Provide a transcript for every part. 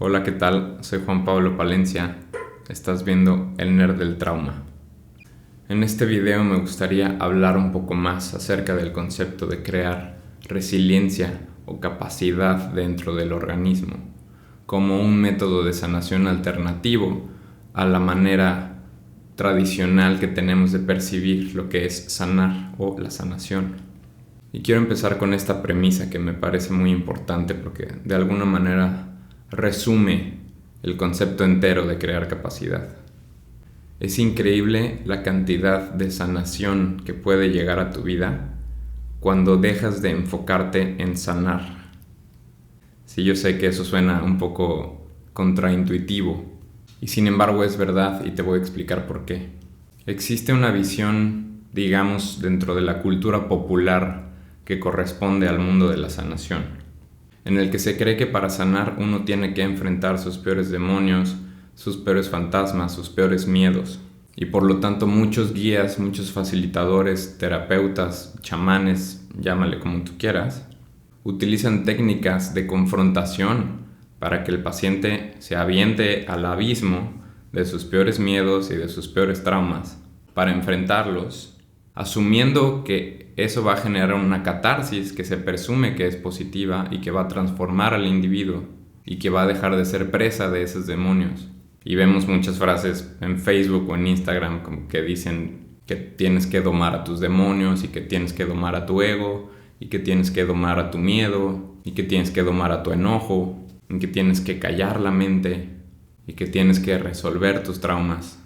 Hola, ¿qué tal? Soy Juan Pablo Palencia. Estás viendo El Nerd del Trauma. En este video me gustaría hablar un poco más acerca del concepto de crear resiliencia o capacidad dentro del organismo, como un método de sanación alternativo a la manera tradicional que tenemos de percibir lo que es sanar o la sanación. Y quiero empezar con esta premisa que me parece muy importante porque de alguna manera resume el concepto entero de crear capacidad. Es increíble la cantidad de sanación que puede llegar a tu vida cuando dejas de enfocarte en sanar. Sí, yo sé que eso suena un poco contraintuitivo y sin embargo es verdad y te voy a explicar por qué. Existe una visión, digamos, dentro de la cultura popular que corresponde al mundo de la sanación, en el que se cree que para sanar uno tiene que enfrentar sus peores demonios, sus peores fantasmas, sus peores miedos. Y por lo tanto muchos guías, muchos facilitadores, terapeutas, chamanes, llámale como tú quieras, utilizan técnicas de confrontación para que el paciente se aviente al abismo de sus peores miedos y de sus peores traumas, para enfrentarlos, asumiendo que eso va a generar una catarsis que se presume que es positiva y que va a transformar al individuo y que va a dejar de ser presa de esos demonios. Y vemos muchas frases en Facebook o en Instagram como que dicen que tienes que domar a tus demonios y que tienes que domar a tu ego y que tienes que domar a tu miedo y que tienes que domar a tu enojo y que tienes que callar la mente y que tienes que resolver tus traumas.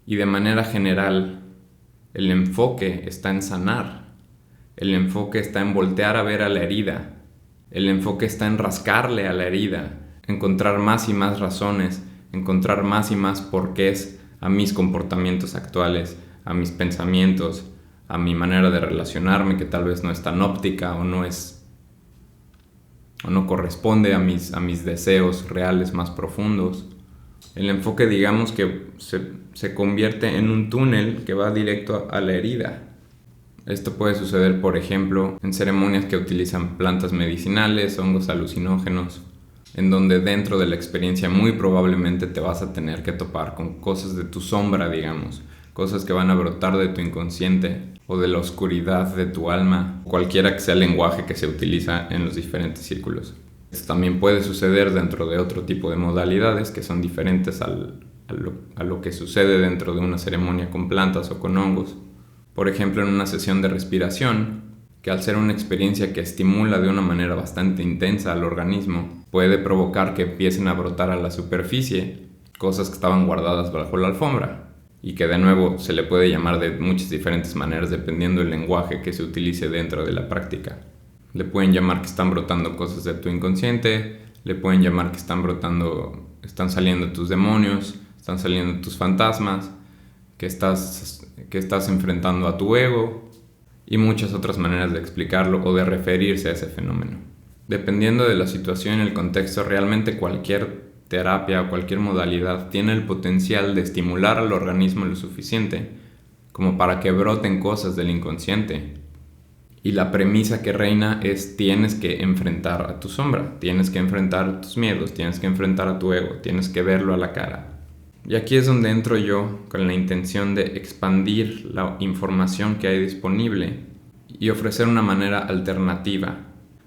Y de manera general, el enfoque está en sanar. El enfoque está en voltear a ver a la herida. El enfoque está en rascarle a la herida, encontrar más y más razones, encontrar más y más porqués a mis comportamientos actuales, a mis pensamientos, a mi manera de relacionarme que tal vez no es tan óptica o no corresponde a mis deseos reales más profundos. El enfoque, digamos que se convierte en un túnel que va directo a la herida. Esto puede suceder, por ejemplo, en ceremonias que utilizan plantas medicinales, hongos alucinógenos, en donde dentro de la experiencia muy probablemente te vas a tener que topar con cosas de tu sombra, digamos, cosas que van a brotar de tu inconsciente o de la oscuridad de tu alma, cualquiera que sea el lenguaje que se utiliza en los diferentes círculos. Esto también puede suceder dentro de otro tipo de modalidades que son diferentes a lo que sucede dentro de una ceremonia con plantas o con hongos. Por ejemplo, en una sesión de respiración, que al ser una experiencia que estimula de una manera bastante intensa al organismo, puede provocar que empiecen a brotar a la superficie cosas que estaban guardadas bajo la alfombra y que de nuevo se le puede llamar de muchas diferentes maneras dependiendo del lenguaje que se utilice dentro de la práctica. Le pueden llamar que están brotando cosas de tu inconsciente, le pueden llamar que están saliendo tus demonios, están saliendo tus fantasmas, que estás enfrentando a tu ego y muchas otras maneras de explicarlo o de referirse a ese fenómeno. Dependiendo de la situación y el contexto, realmente cualquier terapia o cualquier modalidad tiene el potencial de estimular al organismo lo suficiente como para que broten cosas del inconsciente. Y la premisa que reina es: tienes que enfrentar a tu sombra, tienes que enfrentar a tus miedos, tienes que enfrentar a tu ego, tienes que verlo a la cara. Y aquí es donde entro yo con la intención de expandir la información que hay disponible y ofrecer una manera alternativa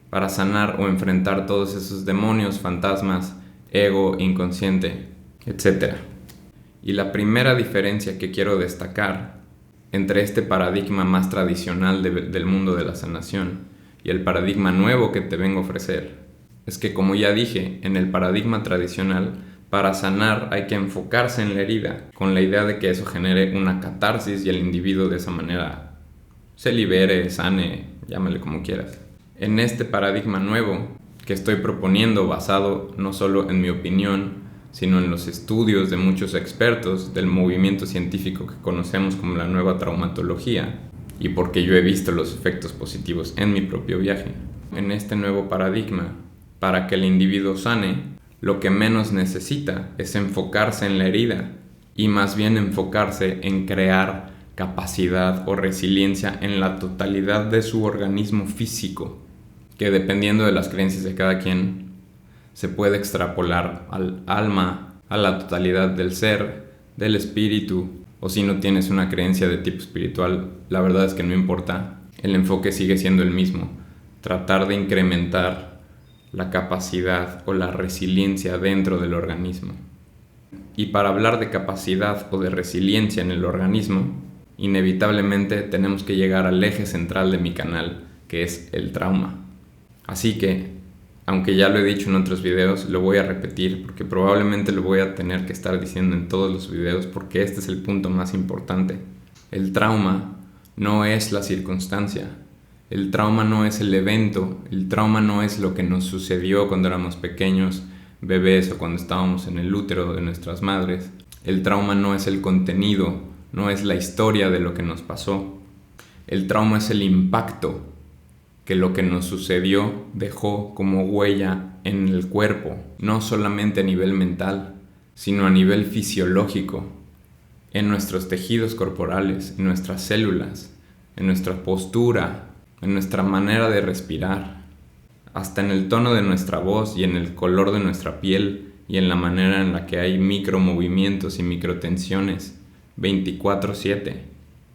para sanar o enfrentar todos esos demonios, fantasmas, ego, inconsciente, etc. Y la primera diferencia que quiero destacar entre este paradigma más tradicional del mundo de la sanación y el paradigma nuevo que te vengo a ofrecer es que, como ya dije, en el paradigma tradicional, para sanar hay que enfocarse en la herida, con la idea de que eso genere una catarsis y el individuo de esa manera se libere, sane, llámale como quieras. En este paradigma nuevo que estoy proponiendo, basado no solo en mi opinión, sino en los estudios de muchos expertos del movimiento científico que conocemos como la nueva traumatología, y porque yo he visto los efectos positivos en mi propio viaje. En este nuevo paradigma, para que el individuo sane, lo que menos necesita es enfocarse en la herida y más bien enfocarse en crear capacidad o resiliencia en la totalidad de su organismo físico, que dependiendo de las creencias de cada quien, se puede extrapolar al alma, a la totalidad del ser, del espíritu, o si no tienes una creencia de tipo espiritual, la verdad es que no importa, el enfoque sigue siendo el mismo, tratar de incrementar la capacidad o la resiliencia dentro del organismo. Y para hablar de capacidad o de resiliencia en el organismo, inevitablemente tenemos que llegar al eje central de mi canal, que es el trauma. Así que, aunque ya lo he dicho en otros videos, lo voy a repetir porque probablemente lo voy a tener que estar diciendo en todos los videos porque este es el punto más importante. El trauma no es la circunstancia, el trauma no es el evento, el trauma no es lo que nos sucedió cuando éramos pequeños, bebés o cuando estábamos en el útero de nuestras madres. El trauma no es el contenido, no es la historia de lo que nos pasó. El trauma es el impacto que lo que nos sucedió dejó como huella en el cuerpo, no solamente a nivel mental, sino a nivel fisiológico, en nuestros tejidos corporales, en nuestras células, en nuestra postura, en nuestra manera de respirar, hasta en el tono de nuestra voz y en el color de nuestra piel y en la manera en la que hay micromovimientos y microtensiones 24/7.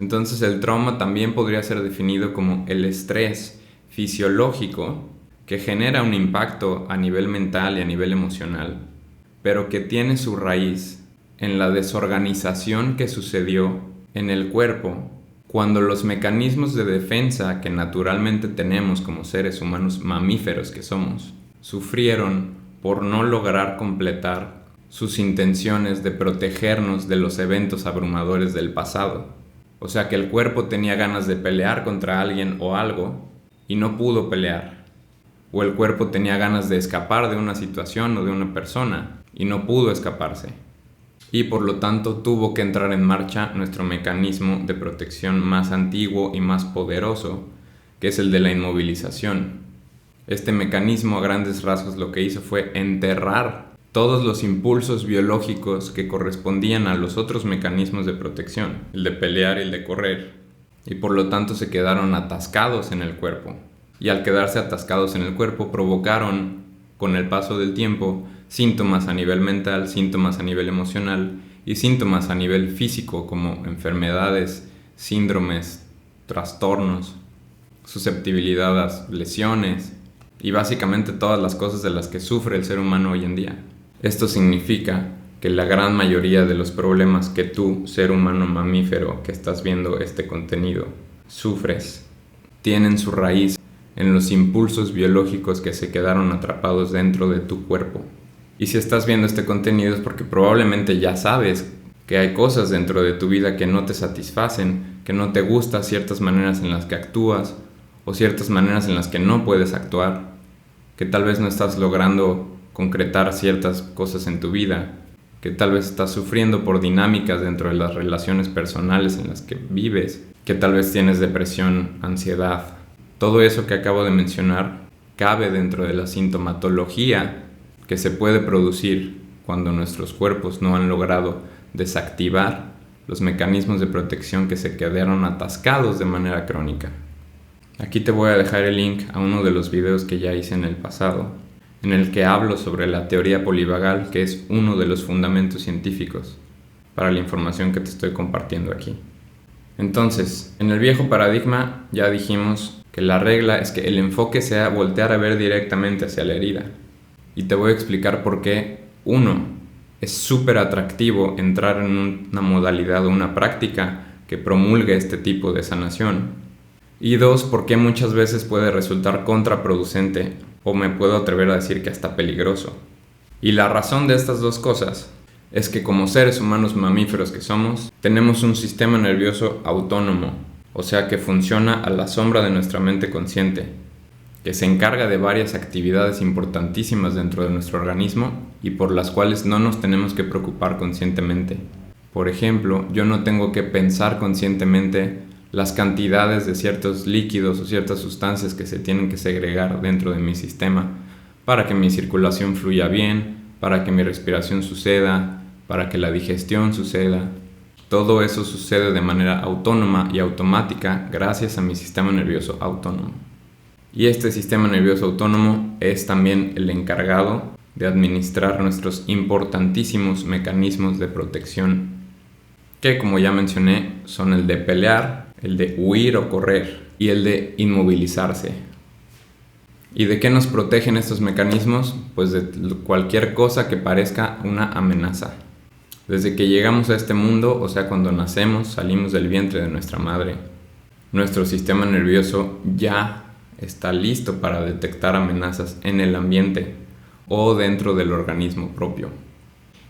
Entonces el trauma también podría ser definido como el estrés fisiológico que genera un impacto a nivel mental y a nivel emocional, pero que tiene su raíz en la desorganización que sucedió en el cuerpo cuando los mecanismos de defensa que naturalmente tenemos como seres humanos mamíferos que somos, sufrieron por no lograr completar sus intenciones de protegernos de los eventos abrumadores del pasado. O sea que el cuerpo tenía ganas de pelear contra alguien o algo y no pudo pelear. O el cuerpo tenía ganas de escapar de una situación o de una persona y no pudo escaparse. Y por lo tanto tuvo que entrar en marcha nuestro mecanismo de protección más antiguo y más poderoso, que es el de la inmovilización. Este mecanismo a grandes rasgos lo que hizo fue enterrar todos los impulsos biológicos que correspondían a los otros mecanismos de protección, el de pelear y el de correr, y por lo tanto se quedaron atascados en el cuerpo. Y al quedarse atascados en el cuerpo provocaron, con el paso del tiempo, síntomas a nivel mental, síntomas a nivel emocional y síntomas a nivel físico como enfermedades, síndromes, trastornos, susceptibilidad a lesiones y básicamente todas las cosas de las que sufre el ser humano hoy en día. Esto significa que la gran mayoría de los problemas que tú, ser humano mamífero que estás viendo este contenido, sufres, tienen su raíz en los impulsos biológicos que se quedaron atrapados dentro de tu cuerpo. Y si estás viendo este contenido es porque probablemente ya sabes que hay cosas dentro de tu vida que no te satisfacen, que no te gustan ciertas maneras en las que actúas o ciertas maneras en las que no puedes actuar, que tal vez no estás logrando concretar ciertas cosas en tu vida, que tal vez estás sufriendo por dinámicas dentro de las relaciones personales en las que vives, que tal vez tienes depresión, ansiedad. Todo eso que acabo de mencionar cabe dentro de la sintomatología que se puede producir cuando nuestros cuerpos no han logrado desactivar los mecanismos de protección que se quedaron atascados de manera crónica. Aquí te voy a dejar el link a uno de los videos que ya hice en el pasado, en el que hablo sobre la teoría polivagal, que es uno de los fundamentos científicos para la información que te estoy compartiendo aquí. Entonces, en el viejo paradigma ya dijimos que la regla es que el enfoque sea voltear a ver directamente hacia la herida. Y te voy a explicar por qué, uno, es súper atractivo entrar en una modalidad o una práctica que promulgue este tipo de sanación. Y dos, por qué muchas veces puede resultar contraproducente o me puedo atrever a decir que hasta peligroso. Y la razón de estas dos cosas es que como seres humanos mamíferos que somos, tenemos un sistema nervioso autónomo, o sea que funciona a la sombra de nuestra mente consciente, que se encarga de varias actividades importantísimas dentro de nuestro organismo y por las cuales no nos tenemos que preocupar conscientemente. Por ejemplo, yo no tengo que pensar conscientemente las cantidades de ciertos líquidos o ciertas sustancias que se tienen que segregar dentro de mi sistema para que mi circulación fluya bien, para que mi respiración suceda, para que la digestión suceda. Todo eso sucede de manera autónoma y automática gracias a mi sistema nervioso autónomo. Y este sistema nervioso autónomo es también el encargado de administrar nuestros importantísimos mecanismos de protección, que como ya mencioné son el de pelear, el de huir o correr y el de inmovilizarse. ¿Y de qué nos protegen estos mecanismos? Pues de cualquier cosa que parezca una amenaza. Desde que llegamos a este mundo, o sea, cuando nacemos, salimos del vientre de nuestra madre, nuestro sistema nervioso ya está listo para detectar amenazas en el ambiente o dentro del organismo propio.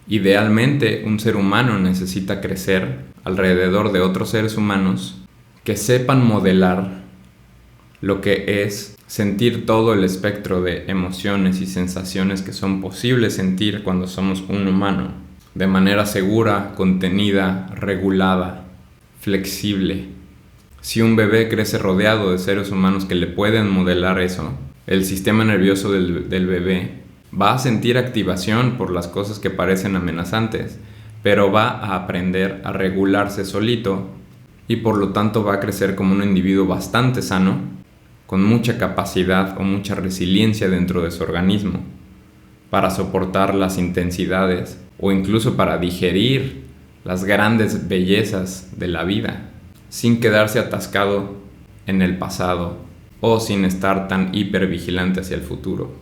Idealmente, un ser humano necesita crecer alrededor de otros seres humanos que sepan modelar lo que es sentir todo el espectro de emociones y sensaciones que son posibles sentir cuando somos un humano, de manera segura, contenida, regulada, flexible. Si un bebé crece rodeado de seres humanos que le pueden modelar eso, el sistema nervioso del bebé va a sentir activación por las cosas que parecen amenazantes, pero va a aprender a regularse solito y por lo tanto va a crecer como un individuo bastante sano, con mucha capacidad o mucha resiliencia dentro de su organismo, para soportar las intensidades o incluso para digerir las grandes bellezas de la vida, sin quedarse atascado en el pasado o sin estar tan hipervigilante hacia el futuro.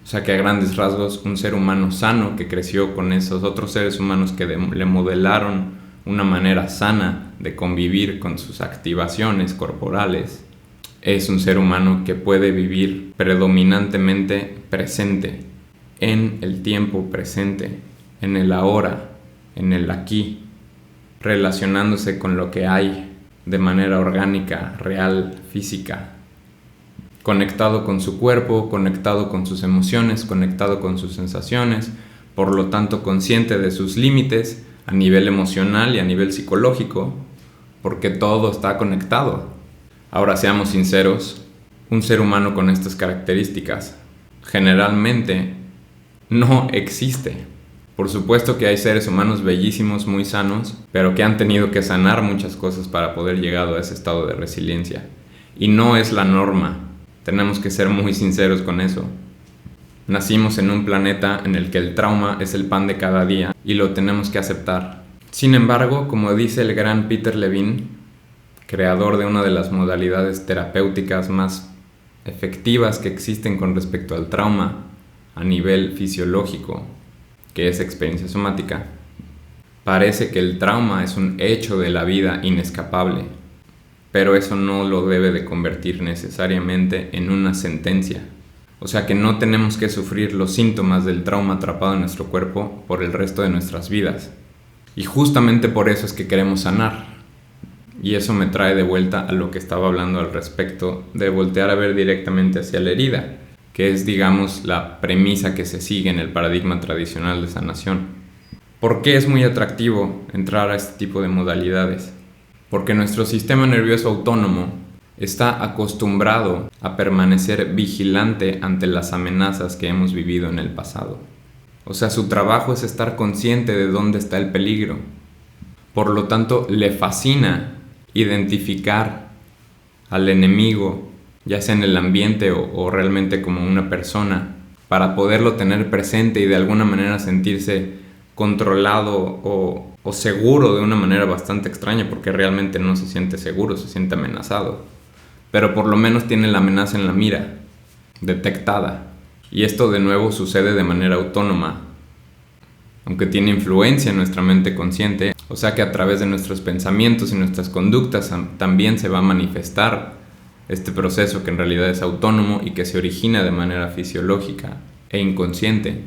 O sea que a grandes rasgos, un ser humano sano que creció con esos otros seres humanos que le modelaron una manera sana de convivir con sus activaciones corporales, es un ser humano que puede vivir predominantemente presente, en el tiempo presente, en el ahora, en el aquí, relacionándose con lo que hay de manera orgánica, real, física, conectado con su cuerpo, conectado con sus emociones, conectado con sus sensaciones, por lo tanto consciente de sus límites a nivel emocional y a nivel psicológico, porque todo está conectado. Ahora seamos sinceros, un ser humano con estas características generalmente no existe. Por supuesto que hay seres humanos bellísimos, muy sanos, pero que han tenido que sanar muchas cosas para poder llegar a ese estado de resiliencia. Y no es la norma, tenemos que ser muy sinceros con eso. Nacimos en un planeta en el que el trauma es el pan de cada día y lo tenemos que aceptar. Sin embargo, como dice el gran Peter Levine, creador de una de las modalidades terapéuticas más efectivas que existen con respecto al trauma a nivel fisiológico, que es experiencia somática, parece que el trauma es un hecho de la vida inescapable, pero eso no lo debe de convertir necesariamente en una sentencia. O sea que no tenemos que sufrir los síntomas del trauma atrapado en nuestro cuerpo por el resto de nuestras vidas. Y justamente por eso es que queremos sanar. Y eso me trae de vuelta a lo que estaba hablando al respecto de voltear a ver directamente hacia la herida, que es, digamos, la premisa que se sigue en el paradigma tradicional de sanación. ¿Por qué es muy atractivo entrar a este tipo de modalidades? Porque nuestro sistema nervioso autónomo está acostumbrado a permanecer vigilante ante las amenazas que hemos vivido en el pasado. O sea, su trabajo es estar consciente de dónde está el peligro. Por lo tanto, le fascina identificar al enemigo, ya sea en el ambiente o realmente como una persona, para poderlo tener presente y de alguna manera sentirse controlado o seguro de una manera bastante extraña, porque realmente no se siente seguro, se siente amenazado. Pero por lo menos tiene la amenaza en la mira, detectada. Y esto de nuevo sucede de manera autónoma, aunque tiene influencia en nuestra mente consciente. O sea que a través de nuestros pensamientos y nuestras conductas también se va a manifestar este proceso que en realidad es autónomo y que se origina de manera fisiológica e inconsciente.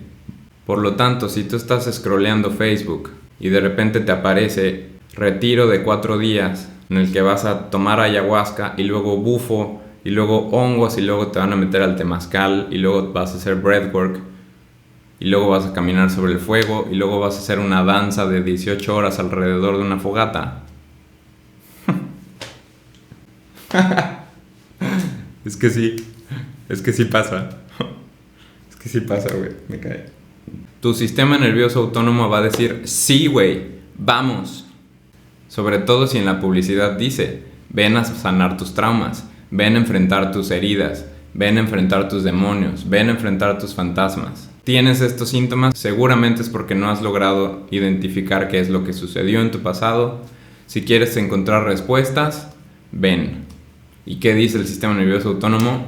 Por lo tanto, si tú estás scrolleando Facebook y de repente te aparece retiro de 4 días en el que vas a tomar ayahuasca y luego bufo y luego hongos y luego te van a meter al temazcal y luego vas a hacer breathwork y luego vas a caminar sobre el fuego y luego vas a hacer una danza de 18 horas alrededor de una fogata. Es que sí pasa. Es que sí pasa, güey, me cae. Tu sistema nervioso autónomo va a decir, sí, güey, vamos. Sobre todo si en la publicidad dice, ven a sanar tus traumas, ven a enfrentar tus heridas, ven a enfrentar tus demonios, ven a enfrentar tus fantasmas. tienes estos síntomas, seguramente es porque no has logrado identificar qué es lo que sucedió en tu pasado. Si quieres encontrar respuestas, ven. ¿Y qué dice el sistema nervioso autónomo?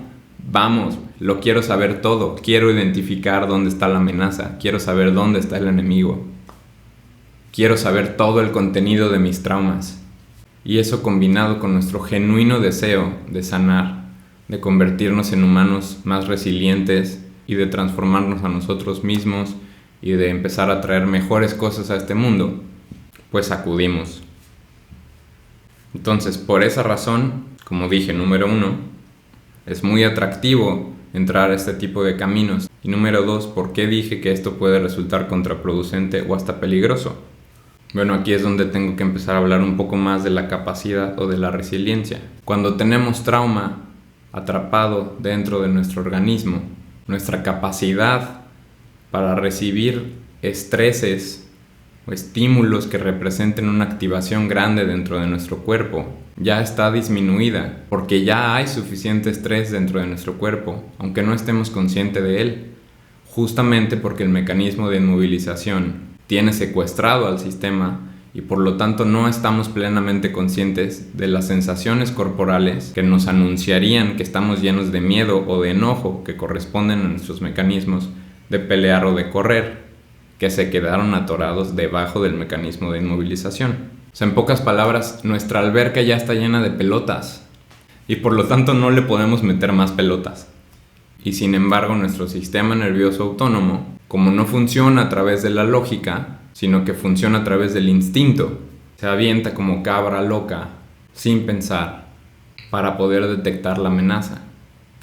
Vamos, lo quiero saber todo, quiero identificar dónde está la amenaza, quiero saber dónde está el enemigo, quiero saber todo el contenido de mis traumas. Y eso combinado con nuestro genuino deseo de sanar, de convertirnos en humanos más resilientes y de transformarnos a nosotros mismos y de empezar a traer mejores cosas a este mundo, pues acudimos. Entonces, por esa razón, como dije, número 1, es muy atractivo entrar a este tipo de caminos. Y número 2, ¿por qué dije que esto puede resultar contraproducente o hasta peligroso? Bueno, aquí es donde tengo que empezar a hablar un poco más de la capacidad o de la resiliencia. Cuando tenemos trauma atrapado dentro de nuestro organismo, nuestra capacidad para recibir estreses o estímulos que representen una activación grande dentro de nuestro cuerpo ya está disminuida, porque ya hay suficiente estrés dentro de nuestro cuerpo, aunque no estemos conscientes de él, justamente porque el mecanismo de inmovilización tiene secuestrado al sistema y por lo tanto no estamos plenamente conscientes de las sensaciones corporales que nos anunciarían que estamos llenos de miedo o de enojo que corresponden a nuestros mecanismos de pelear o de correr, que se quedaron atorados debajo del mecanismo de inmovilización. O sea, en pocas palabras, nuestra alberca ya está llena de pelotas y por lo tanto no le podemos meter más pelotas. Y sin embargo, nuestro sistema nervioso autónomo, como no funciona a través de la lógica, sino que funciona a través del instinto, se avienta como cabra loca, sin pensar, para poder detectar la amenaza,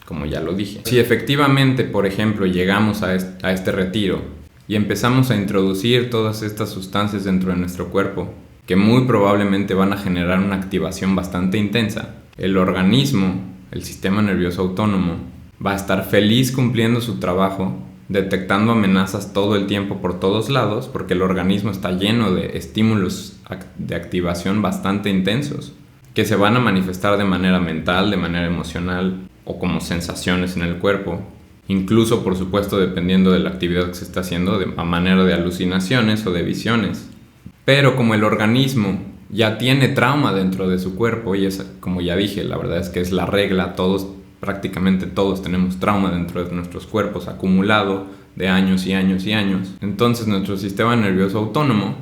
como ya lo dije. Si efectivamente, por ejemplo, llegamos a este retiro y empezamos a introducir todas estas sustancias dentro de nuestro cuerpo, que muy probablemente van a generar una activación bastante intensa, el organismo, el sistema nervioso autónomo, va a estar feliz cumpliendo su trabajo, detectando amenazas todo el tiempo por todos lados, porque el organismo está lleno de estímulos de activación bastante intensos, que se van a manifestar de manera mental, de manera emocional o como sensaciones en el cuerpo. Incluso, por supuesto, dependiendo de la actividad que se está haciendo, a manera de alucinaciones o de visiones. Pero como el organismo ya tiene trauma dentro de su cuerpo, y es, como ya dije, la verdad es que es la regla, prácticamente todos tenemos trauma dentro de nuestros cuerpos acumulado de años y años y años. Entonces nuestro sistema nervioso autónomo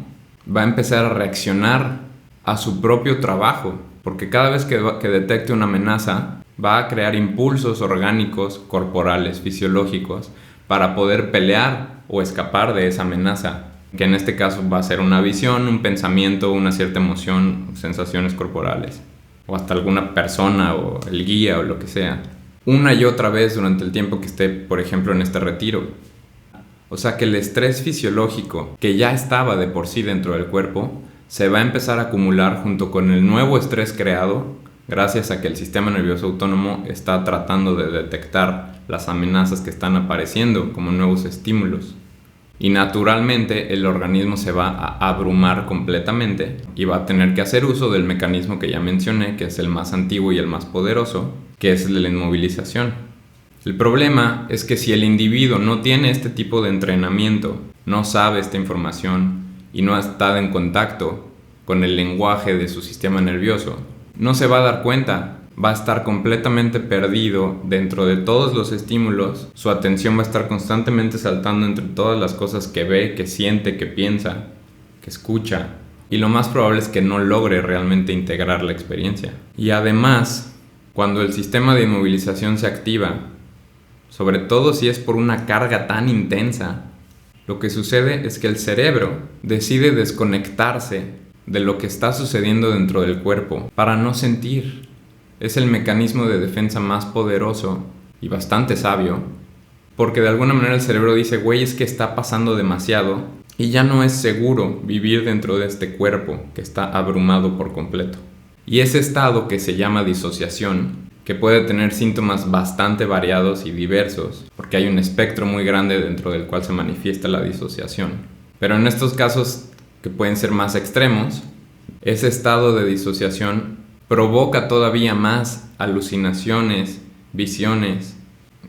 va a empezar a reaccionar a su propio trabajo, porque cada vez que detecte una amenaza, va a crear impulsos orgánicos, corporales, fisiológicos, para poder pelear o escapar de esa amenaza, que en este caso va a ser una visión, un pensamiento, una cierta emoción, sensaciones corporales, o hasta alguna persona o el guía o lo que sea, una y otra vez durante el tiempo que esté, por ejemplo, en este retiro. O sea que el estrés fisiológico que ya estaba de por sí dentro del cuerpo se va a empezar a acumular junto con el nuevo estrés creado gracias a que el sistema nervioso autónomo está tratando de detectar las amenazas que están apareciendo como nuevos estímulos. Y naturalmente el organismo se va a abrumar completamente y va a tener que hacer uso del mecanismo que ya mencioné, que es el más antiguo y el más poderoso, que es el de la inmovilización. El problema es que si el individuo no tiene este tipo de entrenamiento, no sabe esta información y no ha estado en contacto con el lenguaje de su sistema nervioso, no se va a dar cuenta. Va a estar completamente perdido dentro de todos los estímulos, su atención va a estar constantemente saltando entre todas las cosas que ve, que siente, que piensa, que escucha, y lo más probable es que no logre realmente integrar la experiencia. Y además, cuando el sistema de inmovilización se activa, sobre todo si es por una carga tan intensa, lo que sucede es que el cerebro decide desconectarse de lo que está sucediendo dentro del cuerpo para no sentir. Es el mecanismo de defensa más poderoso y bastante sabio, porque de alguna manera el cerebro dice, güey, es que está pasando demasiado y ya no es seguro vivir dentro de este cuerpo que está abrumado por completo. Y ese estado que se llama disociación, que puede tener síntomas bastante variados y diversos, porque hay un espectro muy grande dentro del cual se manifiesta la disociación. Pero en estos casos que pueden ser más extremos, ese estado de disociación provoca todavía más alucinaciones, visiones,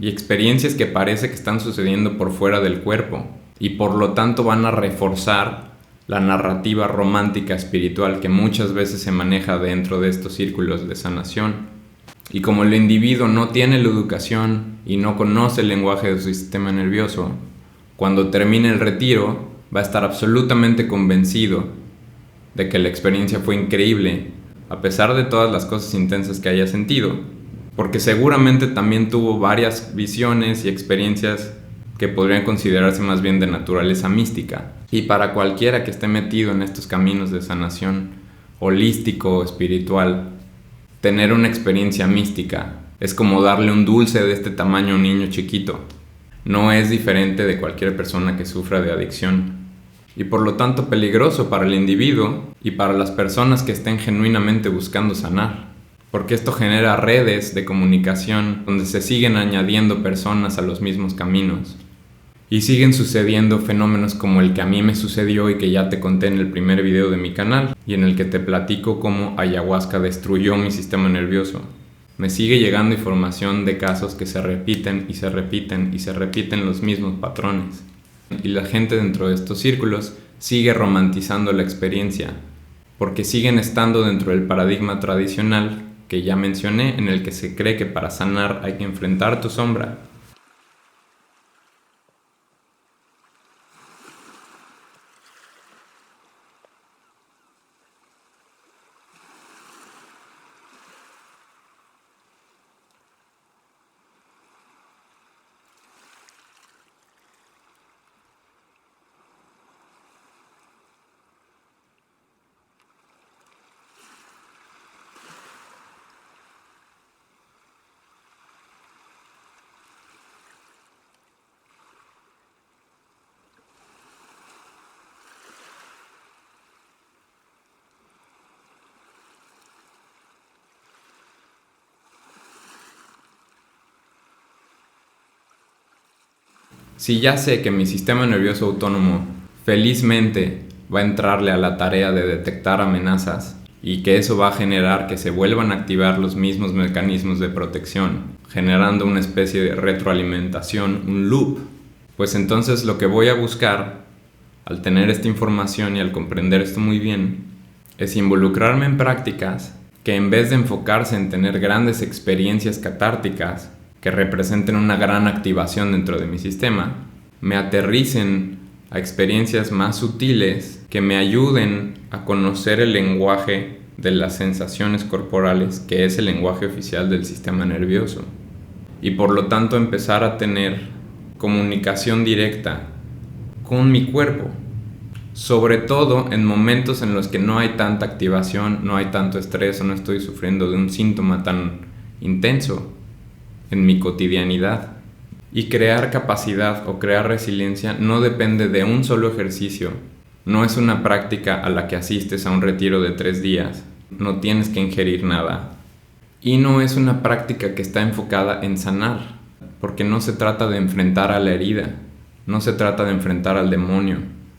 y experiencias que parece que están sucediendo por fuera del cuerpo y por lo tanto van a reforzar la narrativa romántica espiritual que muchas veces se maneja dentro de estos círculos de sanación. Y como el individuo no tiene la educación y no conoce el lenguaje de su sistema nervioso, cuando termine el retiro va a estar absolutamente convencido de que la experiencia fue increíble, a pesar de todas las cosas intensas que haya sentido, porque seguramente también tuvo varias visiones y experiencias que podrían considerarse más bien de naturaleza mística. Y para cualquiera que esté metido en estos caminos de sanación holístico o espiritual, tener una experiencia mística es como darle un dulce de este tamaño a un niño chiquito. No es diferente de cualquier persona que sufra de adicción. Y por lo tanto peligroso para el individuo y para las personas que estén genuinamente buscando sanar. Porque esto genera redes de comunicación donde se siguen añadiendo personas a los mismos caminos. Y siguen sucediendo fenómenos como el que a mí me sucedió y que ya te conté en el primer video de mi canal, y en el que te platico cómo ayahuasca destruyó mi sistema nervioso. Me sigue llegando información de casos que se repiten y se repiten y se repiten los mismos patrones. Y la gente dentro de estos círculos sigue romantizando la experiencia, porque siguen estando dentro del paradigma tradicional que ya mencioné, en el que se cree que para sanar hay que enfrentar tu sombra. Si ya sé que mi sistema nervioso autónomo felizmente va a entrarle a la tarea de detectar amenazas y que eso va a generar que se vuelvan a activar los mismos mecanismos de protección, generando una especie de retroalimentación, un loop, pues entonces lo que voy a buscar, al tener esta información y al comprender esto muy bien, es involucrarme en prácticas que en vez de enfocarse en tener grandes experiencias catárticas, que representen una gran activación dentro de mi sistema, me aterricen a experiencias más sutiles que me ayuden a conocer el lenguaje de las sensaciones corporales, que es el lenguaje oficial del sistema nervioso, y por lo tanto empezar a tener comunicación directa con mi cuerpo, sobre todo en momentos en los que no hay tanta activación, no hay tanto estrés o no estoy sufriendo de un síntoma tan intenso en mi cotidianidad. Y crear capacidad o crear resiliencia no depende de un solo ejercicio. No es una práctica a la que asistes a un retiro de 3 días. No tienes que ingerir nada. Y no es una práctica que está enfocada en sanar, porque no se trata de enfrentar a la herida, no se trata de enfrentar al demonio,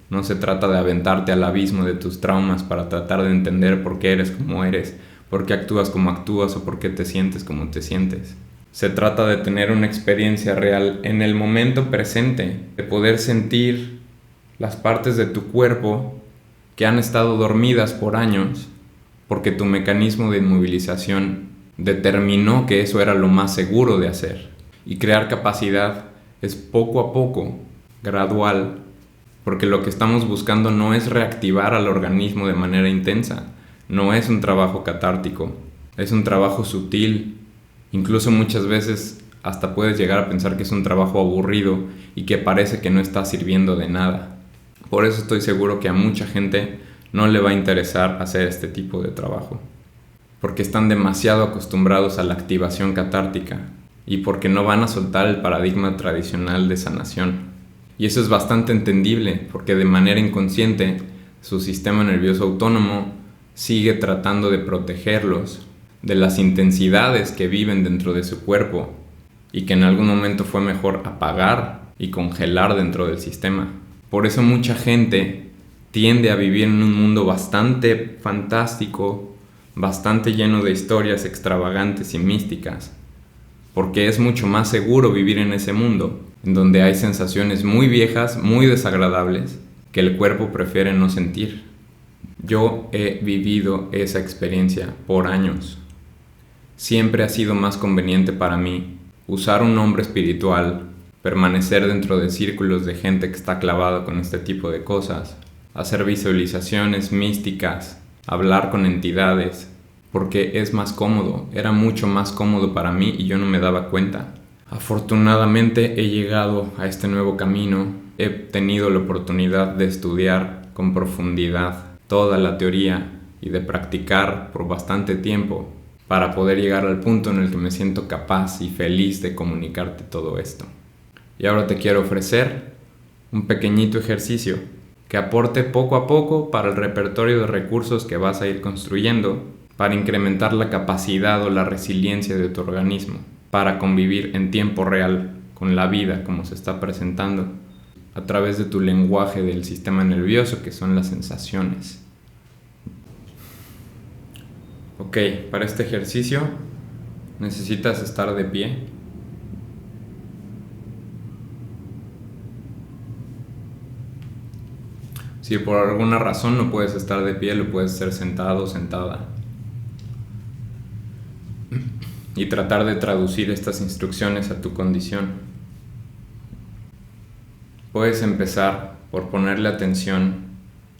no se trata de aventarte al abismo de tus traumas para tratar de entender por qué eres como eres, por qué actúas como actúas o por qué te sientes como te sientes. Se trata de tener una experiencia real en el momento presente, de poder sentir las partes de tu cuerpo que han estado dormidas por años, porque tu mecanismo de inmovilización determinó que eso era lo más seguro de hacer. Y crear capacidad es poco a poco, gradual, porque lo que estamos buscando no es reactivar al organismo de manera intensa, no es un trabajo catártico, es un trabajo sutil. Incluso muchas veces hasta puedes llegar a pensar que es un trabajo aburrido y que parece que no está sirviendo de nada. Por eso estoy seguro que a mucha gente no le va a interesar hacer este tipo de trabajo, porque están demasiado acostumbrados a la activación catártica y porque no van a soltar el paradigma tradicional de sanación. Y eso es bastante entendible, porque de manera inconsciente su sistema nervioso autónomo sigue tratando de protegerlos de las intensidades que viven dentro de su cuerpo y que en algún momento fue mejor apagar y congelar dentro del sistema. Por eso mucha gente tiende a vivir en un mundo bastante fantástico, bastante lleno de historias extravagantes y místicas, porque es mucho más seguro vivir en ese mundo, en donde hay sensaciones muy viejas, muy desagradables, que el cuerpo prefiere no sentir. Yo he vivido esa experiencia por años. Siempre ha sido más conveniente para mí usar un nombre espiritual, permanecer dentro de círculos de gente que está clavada con este tipo de cosas, hacer visualizaciones místicas, hablar con entidades, porque es más cómodo, era mucho más cómodo para mí y yo no me daba cuenta. Afortunadamente he llegado a este nuevo camino, he tenido la oportunidad de estudiar con profundidad toda la teoría y de practicar por bastante tiempo para poder llegar al punto en el que me siento capaz y feliz de comunicarte todo esto. Y ahora te quiero ofrecer un pequeñito ejercicio que aporte poco a poco para el repertorio de recursos que vas a ir construyendo para incrementar la capacidad o la resiliencia de tu organismo, para convivir en tiempo real con la vida como se está presentando a través de tu lenguaje del sistema nervioso, que son las sensaciones. Ok, para este ejercicio necesitas estar de pie. Si por alguna razón no puedes estar de pie, lo puedes hacer sentado o sentada. Y tratar de traducir estas instrucciones a tu condición. Puedes empezar por ponerle atención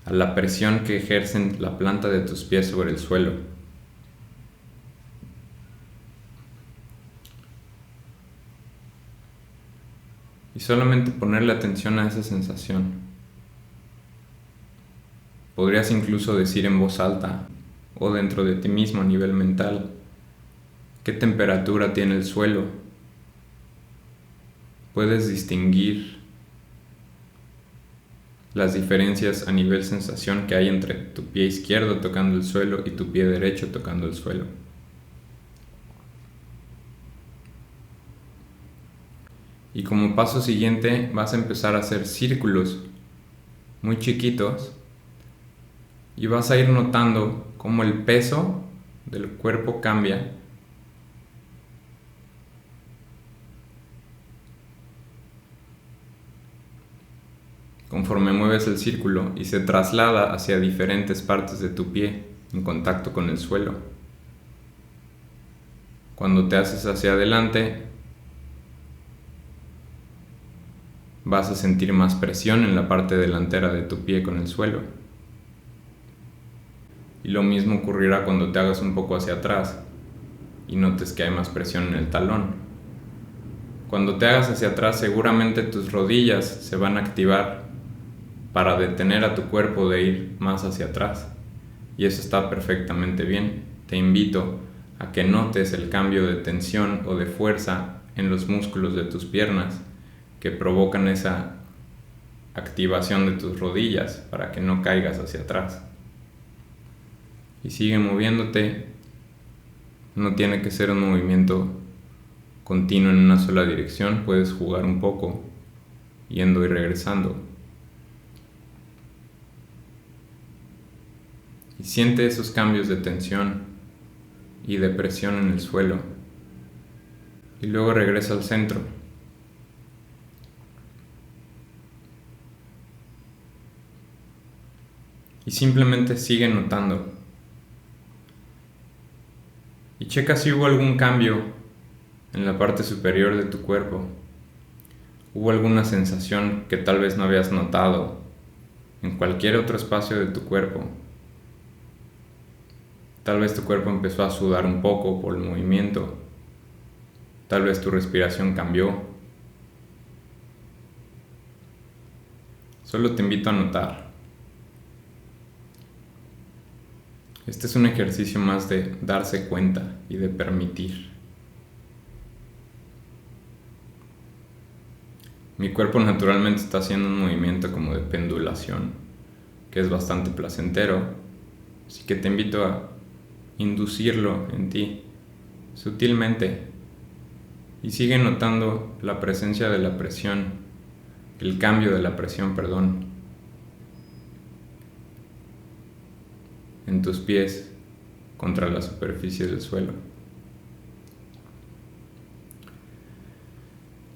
a la presión que ejercen la planta de tus pies sobre el suelo. Y solamente ponerle atención a esa sensación. Podrías incluso decir en voz alta o dentro de ti mismo a nivel mental: ¿qué temperatura tiene el suelo? Puedes distinguir las diferencias a nivel sensación que hay entre tu pie izquierdo tocando el suelo y tu pie derecho tocando el suelo. Y como paso siguiente vas a empezar a hacer círculos muy chiquitos y vas a ir notando cómo el peso del cuerpo cambia conforme mueves el círculo y se traslada hacia diferentes partes de tu pie en contacto con el suelo. Cuando te haces hacia adelante, vas a sentir más presión en la parte delantera de tu pie con el suelo. Y lo mismo ocurrirá cuando te hagas un poco hacia atrás y notes que hay más presión en el talón. Cuando te hagas hacia atrás, seguramente tus rodillas se van a activar para detener a tu cuerpo de ir más hacia atrás. Y eso está perfectamente bien. Te invito a que notes el cambio de tensión o de fuerza en los músculos de tus piernas que provocan esa activación de tus rodillas para que no caigas hacia atrás. Y sigue moviéndote. No tiene que ser un movimiento continuo en una sola dirección. Puedes jugar un poco yendo y regresando. Y siente esos cambios de tensión y de presión en el suelo. Y luego regresa al centro. Y simplemente sigue notando. Y checa si hubo algún cambio en la parte superior de tu cuerpo. Hubo alguna sensación que tal vez no habías notado en cualquier otro espacio de tu cuerpo. Tal vez tu cuerpo empezó a sudar un poco por el movimiento. Tal vez tu respiración cambió. Solo te invito a notar. Este es un ejercicio más de darse cuenta y de permitir. Mi cuerpo naturalmente está haciendo un movimiento como de pendulación, que es bastante placentero, así que te invito a inducirlo en ti sutilmente y sigue notando la presencia de la presión, el cambio de la presión, en tus pies contra la superficie del suelo.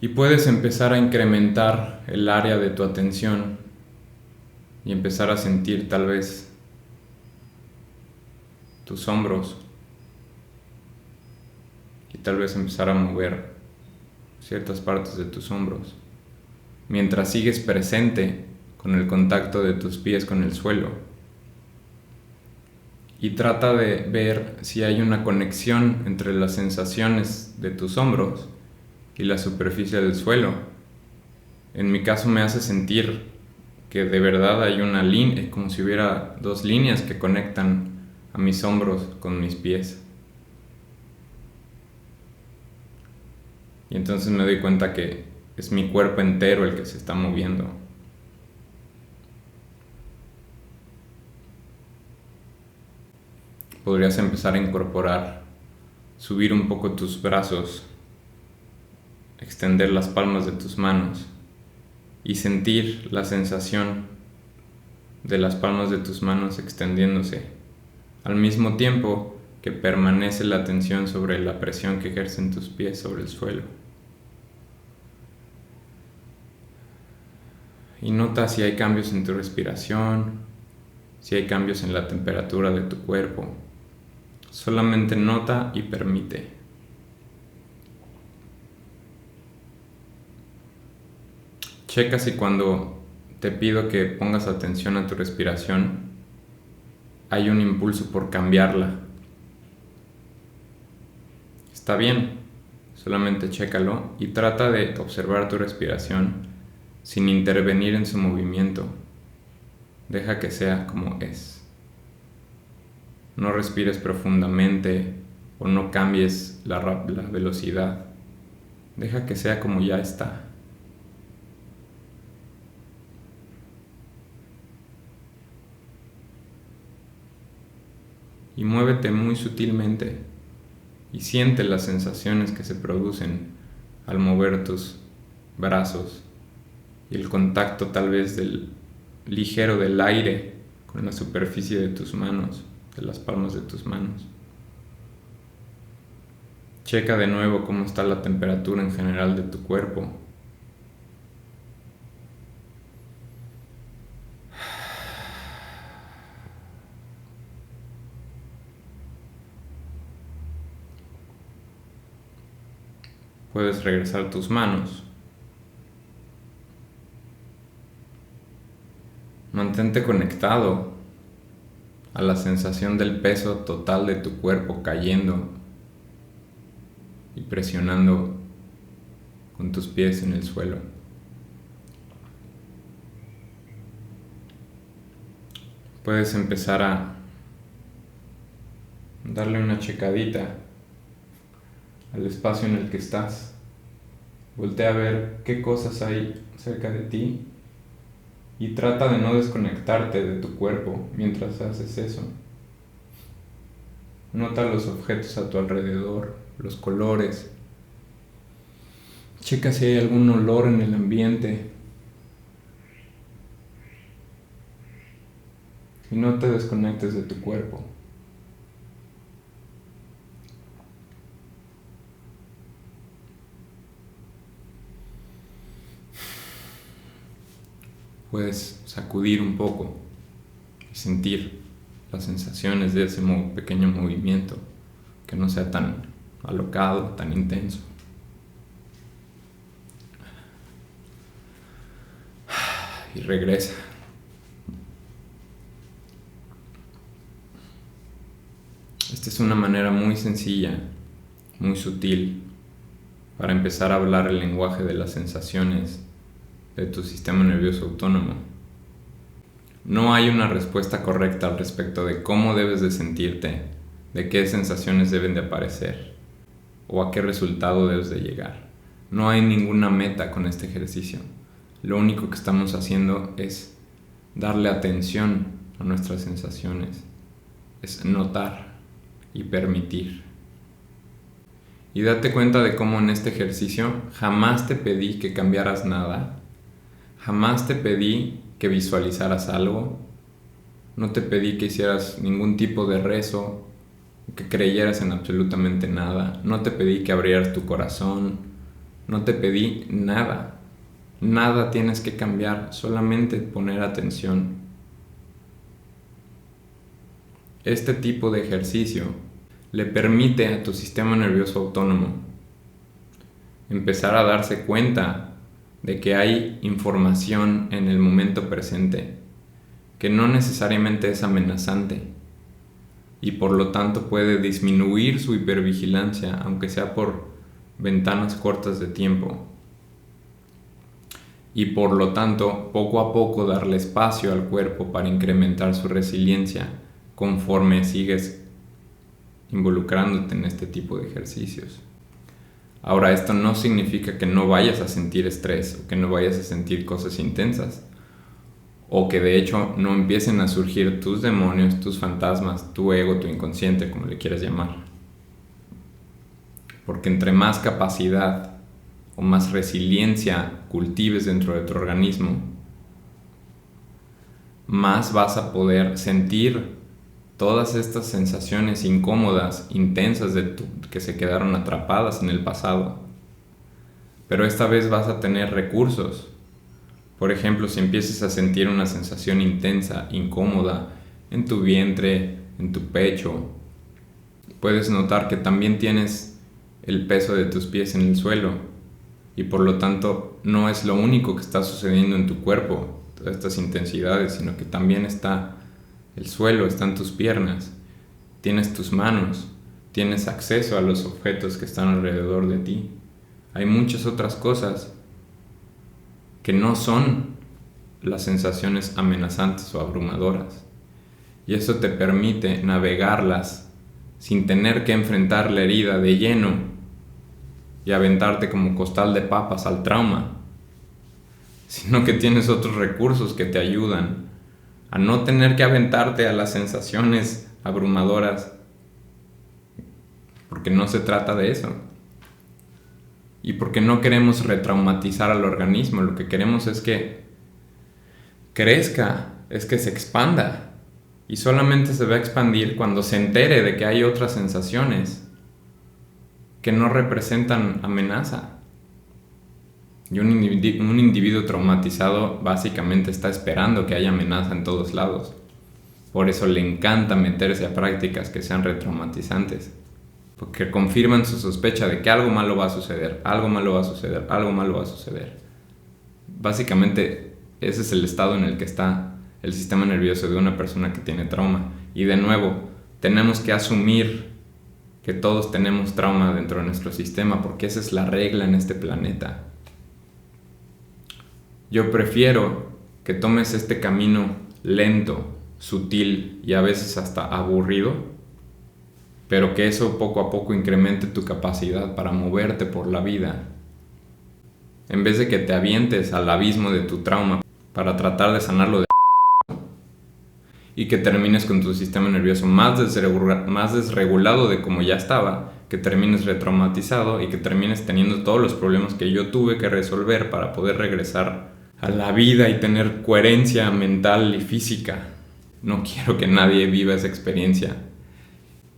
Y puedes empezar a incrementar el área de tu atención y empezar a sentir tal vez tus hombros y tal vez empezar a mover ciertas partes de tus hombros mientras sigues presente con el contacto de tus pies con el suelo. Y trata de ver si hay una conexión entre las sensaciones de tus hombros y la superficie del suelo. En mi caso me hace sentir que de verdad hay una línea, como si hubiera dos líneas que conectan a mis hombros con mis pies. Y entonces me doy cuenta que es mi cuerpo entero el que se está moviendo. Podrías empezar a incorporar, subir un poco tus brazos, extender las palmas de tus manos y sentir la sensación de las palmas de tus manos extendiéndose, al mismo tiempo que permanece la tensión sobre la presión que ejercen tus pies sobre el suelo. Y nota si hay cambios en tu respiración, si hay cambios en la temperatura de tu cuerpo. Solamente nota y permite. Checa si cuando te pido que pongas atención a tu respiración, hay un impulso por cambiarla. Está bien, solamente chécalo y trata de observar tu respiración sin intervenir en su movimiento. Deja que sea como es. No respires profundamente o no cambies la velocidad. Deja que sea como ya está. Y muévete muy sutilmente y siente las sensaciones que se producen al mover tus brazos y el contacto tal vez ligero del aire con la superficie de tus manos, de las palmas de tus manos. Checa de nuevo cómo está la temperatura en general de tu cuerpo. Puedes regresar tus manos. Mantente conectado a la sensación del peso total de tu cuerpo cayendo y presionando con tus pies en el suelo. Puedes empezar a darle una checadita al espacio en el que estás. Voltea a ver qué cosas hay cerca de ti y trata de no desconectarte de tu cuerpo mientras haces eso. Nota los objetos a tu alrededor, los colores. Checa si hay algún olor en el ambiente. Y no te desconectes de tu cuerpo. Puedes sacudir un poco y sentir las sensaciones de ese pequeño movimiento, que no sea tan alocado, tan intenso. Y regresa. Esta es una manera muy sencilla, muy sutil, para empezar a hablar el lenguaje de las sensaciones de tu sistema nervioso autónomo. No hay una respuesta correcta al respecto de cómo debes de sentirte, de qué sensaciones deben de aparecer o a qué resultado debes de llegar. No hay ninguna meta con este ejercicio. Lo único que estamos haciendo es darle atención a nuestras sensaciones, es notar y permitir. Y date cuenta de cómo en este ejercicio jamás te pedí que cambiaras nada. Jamás te pedí que visualizaras algo, no te pedí que hicieras ningún tipo de rezo, que creyeras en absolutamente nada, no te pedí que abrieras tu corazón, No te pedí nada. Nada tienes que cambiar, solamente poner atención. Este tipo de ejercicio le permite a tu sistema nervioso autónomo empezar a darse cuenta de que hay información en el momento presente, que no necesariamente es amenazante, y por lo tanto puede disminuir su hipervigilancia, aunque sea por ventanas cortas de tiempo. Y por lo tanto, poco a poco darle espacio al cuerpo para incrementar su resiliencia conforme sigues involucrándote en este tipo de ejercicios. Ahora, esto no significa que no vayas a sentir estrés o que no vayas a sentir cosas intensas, o que de hecho no empiecen a surgir tus demonios, tus fantasmas, tu ego, tu inconsciente, como le quieras llamar. Porque entre más capacidad o más resiliencia cultives dentro de tu organismo, más vas a poder sentir todas estas sensaciones incómodas, intensas que se quedaron atrapadas en el pasado. Pero esta vez vas a tener recursos. Por ejemplo, si empiezas a sentir una sensación intensa, incómoda, en tu vientre, en tu pecho, puedes notar que también tienes el peso de tus pies en el suelo, y por lo tanto no es lo único que está sucediendo en tu cuerpo, todas estas intensidades, sino que también está el suelo, están tus piernas, tienes tus manos, tienes acceso a los objetos que están alrededor de ti. Hay muchas otras cosas que no son las sensaciones amenazantes o abrumadoras, y eso te permite navegarlas sin tener que enfrentar la herida de lleno y aventarte como costal de papas al trauma, sino que tienes otros recursos que te ayudan a no tener que aventarte a las sensaciones abrumadoras, porque no se trata de eso. Y porque no queremos retraumatizar al organismo, lo que queremos es que crezca, es que se expanda, y solamente se va a expandir cuando se entere de que hay otras sensaciones que no representan amenaza. Y un individuo traumatizado básicamente está esperando que haya amenaza en todos lados. Por eso le encanta meterse a prácticas que sean retraumatizantes, porque confirman su sospecha de que algo malo va a suceder, algo malo va a suceder, algo malo va a suceder. Básicamente ese es el estado en el que está el sistema nervioso de una persona que tiene trauma. Y de nuevo, tenemos que asumir que todos tenemos trauma dentro de nuestro sistema, porque esa es la regla en este planeta. Yo prefiero que tomes este camino lento, sutil y a veces hasta aburrido, pero que eso poco a poco incremente tu capacidad para moverte por la vida, en vez de que te avientes al abismo de tu trauma para tratar de sanarlo y que termines con tu sistema nervioso más desregulado de como ya estaba, que termines retraumatizado y que termines teniendo todos los problemas que yo tuve que resolver para poder regresar a la vida y tener coherencia mental y física. No quiero que nadie viva esa experiencia.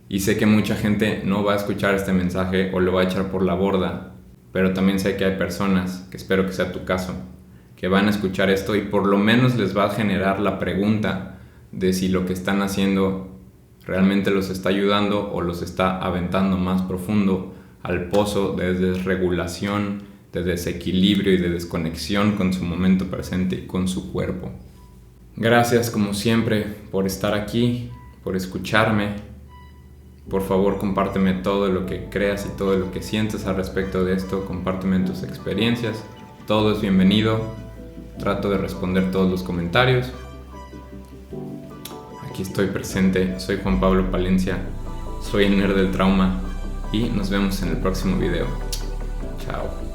Y sé que mucha gente no va a escuchar este mensaje o lo va a echar por la borda, pero también sé que hay personas, que espero que sea tu caso, que van a escuchar esto y por lo menos les va a generar la pregunta de si lo que están haciendo realmente los está ayudando o los está aventando más profundo al pozo de desregulación, de desequilibrio y de desconexión con su momento presente y con su cuerpo. Gracias como siempre por estar aquí, por escucharme. Por favor, compárteme todo lo que creas y todo lo que sientes al respecto de esto. Compárteme tus experiencias. Todo es bienvenido. Trato de responder todos los comentarios. Aquí estoy presente. Soy Juan Pablo Palencia. Soy el nerd del trauma. Y nos vemos en el próximo video. Chao.